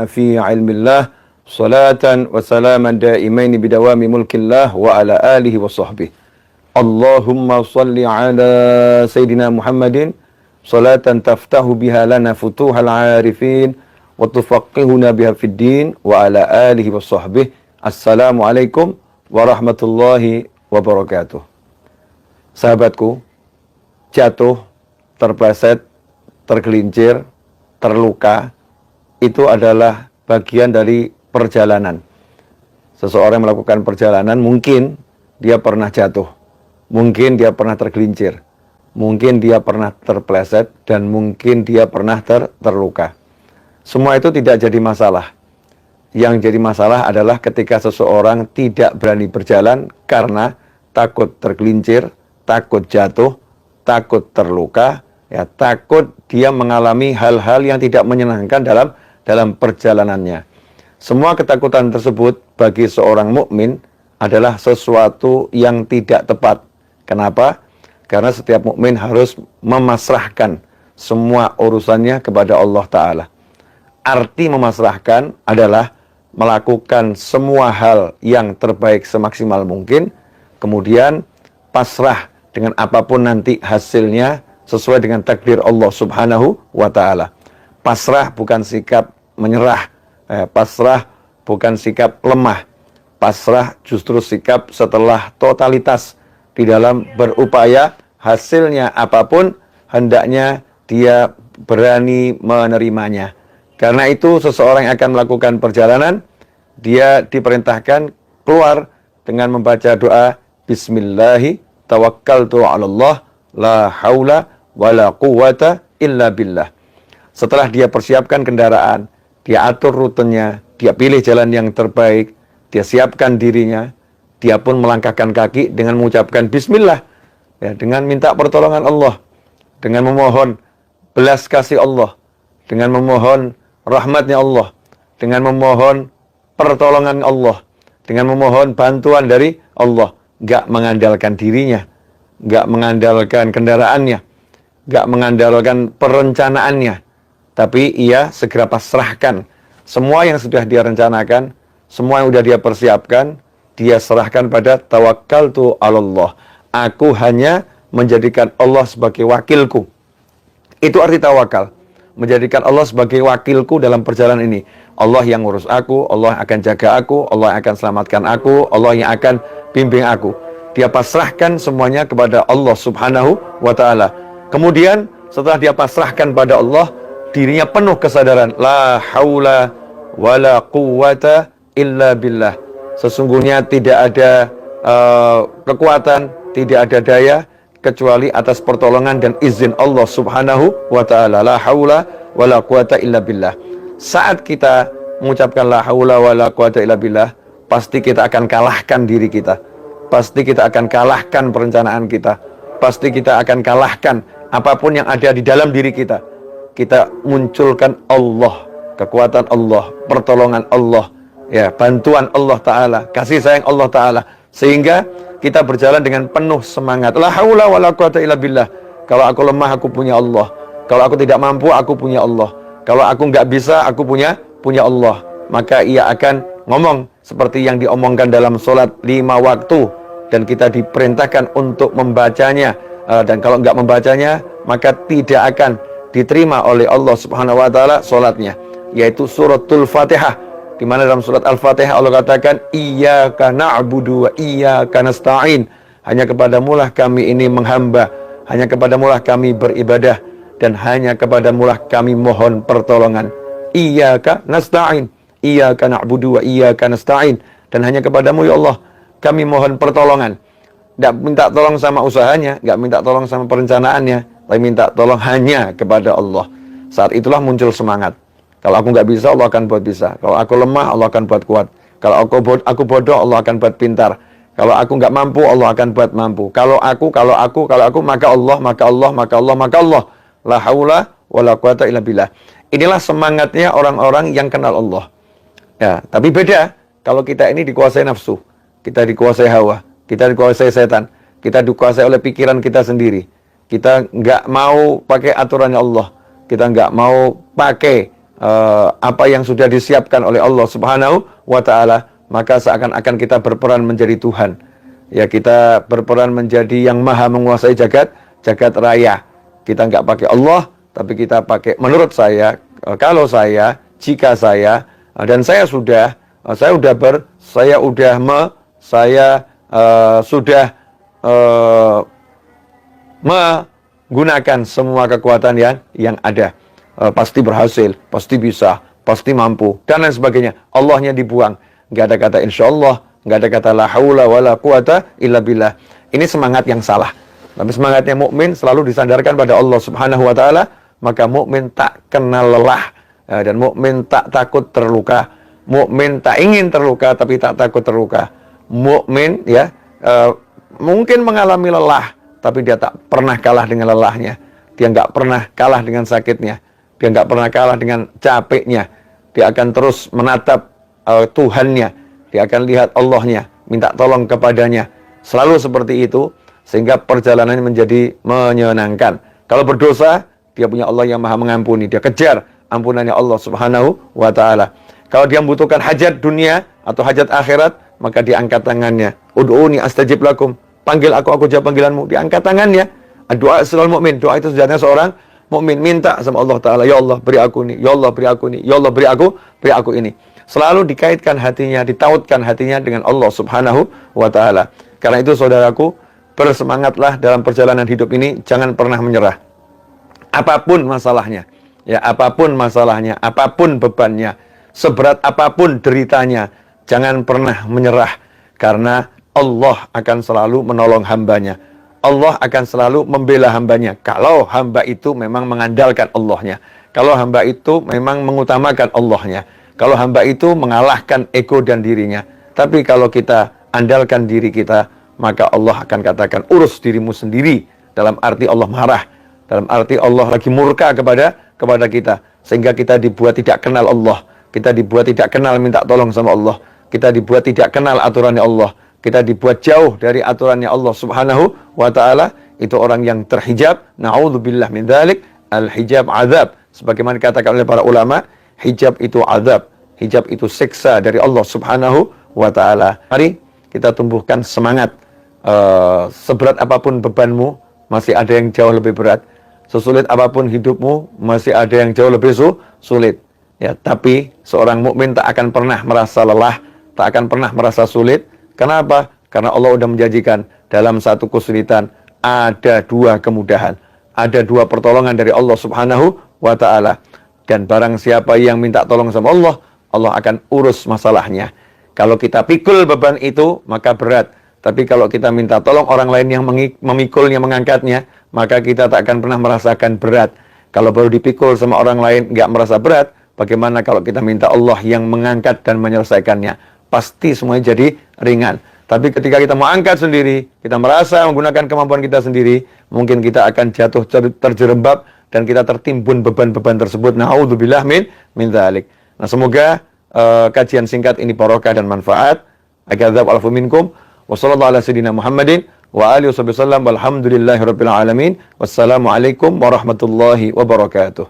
fi ilmillah salatan wa salaman daimain bidawami mulkillah wa ala alihi wa sahbihi. Allahumma salli ala Sayyidina Muhammadin salatan taftahu biha lana futuhal arifin wa tufaqihuna biha fid din wa ala alihi wa sahbihi. Assalamualaikum warahmatullahi wabarakatuh. Sahabatku, jatuh, terpleset, tergelincir, terluka, itu adalah bagian dari perjalanan. Seseorang melakukan perjalanan, mungkin dia pernah jatuh, mungkin dia pernah tergelincir, mungkin dia pernah terpleset, dan mungkin dia pernah terluka. Semua itu tidak jadi masalah. Yang jadi masalah adalah ketika seseorang tidak berani berjalan karena takut tergelincir, takut jatuh, takut terluka, ya, takut dia mengalami hal-hal yang tidak menyenangkan dalam perjalanannya. Semua ketakutan tersebut bagi seorang mukmin adalah sesuatu yang tidak tepat. Kenapa? Karena setiap mukmin harus memasrahkan semua urusannya kepada Allah Ta'ala. Arti memasrahkan adalah melakukan semua hal yang terbaik semaksimal mungkin, kemudian pasrah dengan apapun nanti hasilnya sesuai dengan takdir Allah Subhanahu wa Ta'ala. Pasrah bukan sikap menyerah, pasrah bukan sikap lemah, pasrah justru sikap setelah totalitas di dalam berupaya, hasilnya apapun hendaknya dia berani menerimanya. Karena itu seseorang yang akan melakukan perjalanan, dia diperintahkan keluar dengan membaca doa Bismillahi tawakkaltu 'alallah la haula wala quwwata illa billah. Setelah dia persiapkan kendaraan, dia atur rutenya, dia pilih jalan yang terbaik, dia siapkan dirinya, dia pun melangkahkan kaki dengan mengucapkan Bismillah, ya, dengan minta pertolongan Allah, dengan memohon belas kasih Allah, dengan memohon rahmatnya Allah, dengan memohon pertolongan Allah, dengan memohon bantuan dari Allah. Gak mengandalkan dirinya, gak mengandalkan kendaraannya, gak mengandalkan perencanaannya, tapi ia segera pasrahkan semua yang sudah dia rencanakan, semua yang sudah dia persiapkan, dia serahkan pada tawakkaltu 'alallah. Aku hanya menjadikan Allah sebagai wakilku. Itu arti tawakal. Menjadikan Allah sebagai wakilku dalam perjalanan ini. Allah yang ngurus aku, Allah akan jaga aku, Allah akan selamatkan aku, Allah yang akan bimbing aku. Dia pasrahkan semuanya kepada Allah Subhanahu wa Ta'ala. Kemudian setelah dia pasrahkan pada Allah, dirinya penuh kesadaran, la haula wala quwwata illa billah. Sesungguhnya tidak ada kekuatan, tidak ada daya kecuali atas pertolongan dan izin Allah Subhanahu wa Ta'ala. La haula wala quwwata illa billah. Saat kita mengucapkan la haula wala quwwata illa billah, pasti kita akan kalahkan diri kita. Pasti kita akan kalahkan perencanaan kita. Pasti kita akan kalahkan apapun yang ada di dalam diri kita. Kita munculkan Allah, kekuatan Allah, pertolongan Allah, ya, bantuan Allah Ta'ala, kasih sayang Allah Ta'ala, sehingga kita berjalan dengan penuh semangat. La haula wala quwwata illa billah. Kalau aku lemah, aku punya Allah. Kalau aku tidak mampu, aku punya Allah. Kalau aku nggak bisa, aku punya Allah. Maka ia akan ngomong seperti yang diomongkan dalam sholat 5 waktu, dan kita diperintahkan untuk membacanya. Dan kalau nggak membacanya, maka tidak akan diterima oleh Allah Subhanahu wa Ta'ala sholatnya, yaitu suratul Fatihah, di mana dalam surat Al-Fatihah Allah katakan iyyaka na'budu wa iyyaka nasta'in. Hanya kepadamulah kami ini menghamba, hanya kepadamulah kami beribadah, dan hanya kepadamulah kami mohon pertolongan. Iyyaka nasta'in, iyyaka na'budu wa iyyaka nasta'in, dan hanya kepadamu ya Allah kami mohon pertolongan. Tidak minta tolong sama usahanya, nggak minta tolong sama perencanaannya, tapi minta tolong hanya kepada Allah. Saat itulah muncul semangat. Kalau aku nggak bisa, Allah akan buat bisa. Kalau aku lemah, Allah akan buat kuat. Kalau aku bodoh, Allah akan buat pintar. Kalau aku nggak mampu, Allah akan buat mampu. Kalau aku, maka Allah. La haula wala quwwata illa billah. Inilah semangatnya orang-orang yang kenal Allah. Ya, tapi beda kalau kita ini dikuasai nafsu, kita dikuasai hawa, kita dikuasai setan, kita dikuasai oleh pikiran kita sendiri. Kita nggak mau pakai aturannya Allah, kita nggak mau pakai apa yang sudah disiapkan oleh Allah Subhanahu wa taala, maka seakan-akan kita berperan menjadi Tuhan. Ya, kita berperan menjadi yang maha menguasai jagat raya. Kita nggak pakai Allah, tapi kita pakai menurut saya, kalau saya, jika saya, dan saya sudah menggunakan semua kekuatan yang ada. Pasti berhasil, pasti bisa, pasti mampu, dan lain sebagainya. Allahnya dibuang. Nggak ada kata insyaallah, nggak ada kata la haula wala quwata illa billah. Ini semangat yang salah. Tapi semangatnya mukmin selalu disandarkan pada Allah Subhanahu wa taala, maka mukmin tak kenal lelah, dan mukmin tak takut terluka. Mukmin tak ingin terluka tapi tak takut terluka. Mukmin mungkin mengalami lelah, tapi dia tak pernah kalah dengan lelahnya. Dia nggak pernah kalah dengan sakitnya. Dia nggak pernah kalah dengan capeknya. Dia akan terus menatap Tuhannya. Dia akan lihat Allahnya, minta tolong kepadanya. Selalu seperti itu, sehingga perjalanannya menjadi menyenangkan. Kalau berdosa, dia punya Allah yang maha mengampuni. Dia kejar ampunannya Allah Subhanahu wa ta'ala. Kalau dia membutuhkan hajat dunia atau hajat akhirat, maka dia angkat tangannya. Ud'uni astajib lakum. Panggil aku jawab panggilanmu. Dia angkat tangannya. Doa selalu mukmin. Doa itu sejatinya seorang mukmin, minta sama Allah Ta'ala, ya Allah beri aku ini, ya Allah beri aku ini, ya Allah beri aku ini. Selalu dikaitkan hatinya, ditautkan hatinya dengan Allah Subhanahu wa Ta'ala. Karena itu saudaraku, bersemangatlah dalam perjalanan hidup ini, jangan pernah menyerah. Apapun masalahnya, apapun masalahnya, apapun bebannya, seberat apapun deritanya, jangan pernah menyerah. Karena Allah akan selalu menolong hambanya. Allah akan selalu membela hambanya. Kalau hamba itu memang mengandalkan Allahnya. Kalau hamba itu memang mengutamakan Allahnya. Kalau hamba itu mengalahkan ego dan dirinya. Tapi kalau kita andalkan diri kita, maka Allah akan katakan, urus dirimu sendiri. Dalam arti Allah marah. Dalam arti Allah lagi murka kepada kita. Sehingga kita dibuat tidak kenal Allah. Kita dibuat tidak kenal minta tolong sama Allah. Kita dibuat tidak kenal aturannya Allah. Kita dibuat jauh dari aturannya Allah Subhanahu wa ta'ala. Itu orang yang terhijab. Na'udzubillah min dzalik. Al-hijab azab. Sebagaimana dikatakan oleh para ulama, hijab itu azab. Hijab itu siksa dari Allah Subhanahu wa ta'ala. Mari kita tumbuhkan semangat. Seberat apapun bebanmu, masih ada yang jauh lebih berat. Sesulit apapun hidupmu, masih ada yang jauh lebih sulit. Ya, tapi seorang mukmin tak akan pernah merasa lelah, tak akan pernah merasa sulit. Kenapa? Karena Allah sudah menjanjikan dalam satu kesulitan ada dua kemudahan, ada dua pertolongan dari Allah Subhanahu wa ta'ala. Dan barang siapa yang minta tolong sama Allah, Allah akan urus masalahnya. Kalau kita pikul beban itu, maka berat. Tapi kalau kita minta tolong orang lain yang memikulnya, mengangkatnya, maka kita tak akan pernah merasakan berat. Kalau baru dipikul sama orang lain nggak merasa berat, bagaimana kalau kita minta Allah yang mengangkat dan menyelesaikannya? Pasti semuanya jadi ringan. Tapi ketika kita mau angkat sendiri, kita merasa menggunakan kemampuan kita sendiri, mungkin kita akan jatuh terjerembab dan kita tertimbun beban-beban tersebut. Na'udzubillah min dzalik. Nah, semoga kajian singkat ini barokah dan manfaat. Agadzab alfu minkum. Wassallallahu ala sayyidina Muhammadin wa alihi wasallam. Walhamdulillahirabbil alamin. Wassalamualaikum warahmatullahi wabarakatuh.